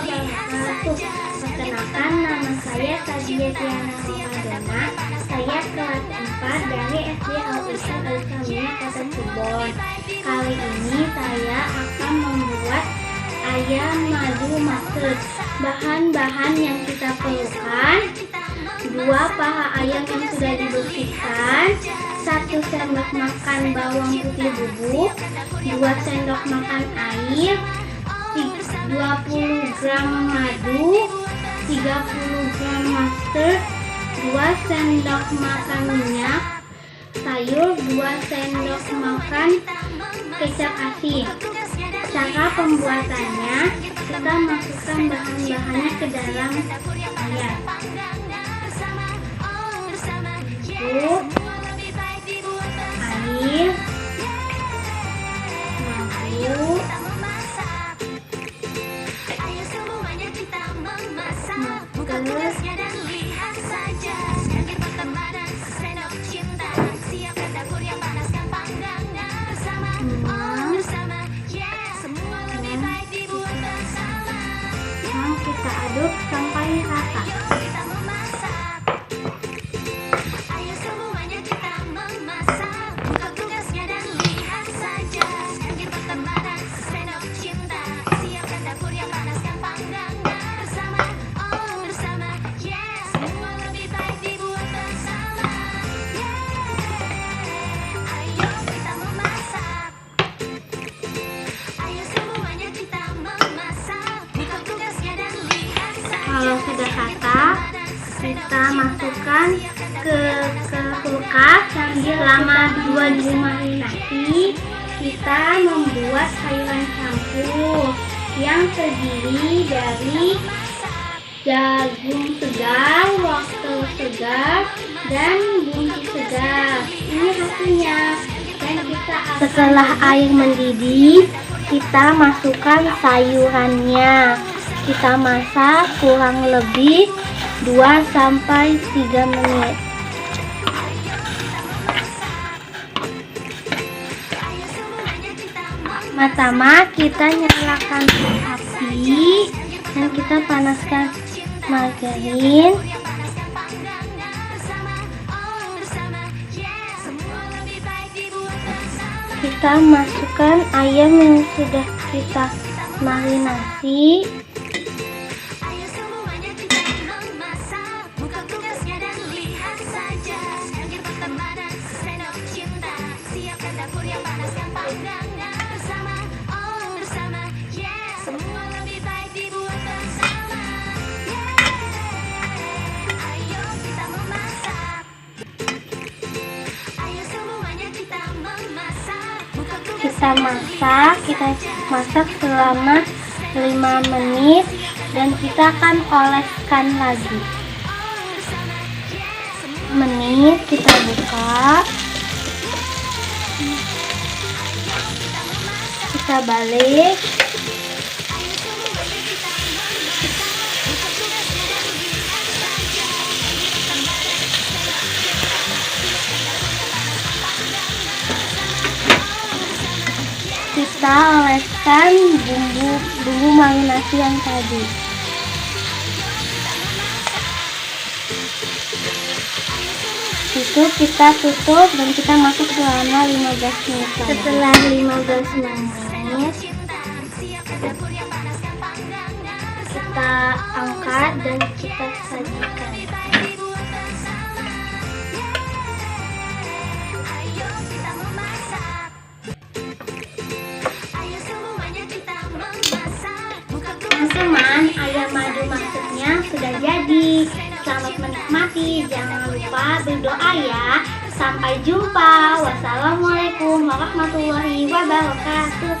wabarakatuh. Perkenalkan, nama saya Sadia Tiana Ramadana. Saya kelas 4 dari SD Al-Ihsan Al-Kamiyah Kota Cirebon. Kali ini saya akan membuat ayam madu maksud. Bahan-bahan yang kita perlukan: 2 paha ayam yang sudah dibersihkan, 1 sendok makan bawang putih bubuk, 2 sendok makan air, 20 gram madu, 30 gram mustard, 2 sendok makan minyak, sayur, 2 sendok makan kecap asin. Cara pembuatannya, kita masukkan bahan-bahannya ke dalam ayam. Air, kita aduk sampai rata. Kalau sudah rata, kita masukkan ke kulkas selama 25 menit. Nanti kita membuat sayuran campur yang terdiri dari jagung segar, wortel segar, dan buncis segar. Ini hasilnya. Dan setelah air mendidih, kita masukkan sayurannya. Kita masak kurang lebih 2-3 menit. Pertama kita nyalakan api dan kita panaskan margarin. Kita masukkan ayam yang sudah kita marinasi. Kita masak selama 5 menit dan kita akan oleskan lagi. Menit kita buka, kita balik. Kita oleskan bumbu marinasi yang tadi. Itu kita tutup dan kita masak selama 15 menit. Setelah 15 menit, kita angkat dan kita sajikan. Teman-teman, ayam madu maksudnya sudah jadi. Selamat menikmati, jangan lupa berdoa ya. Sampai jumpa. Wassalamualaikum warahmatullahi wabarakatuh.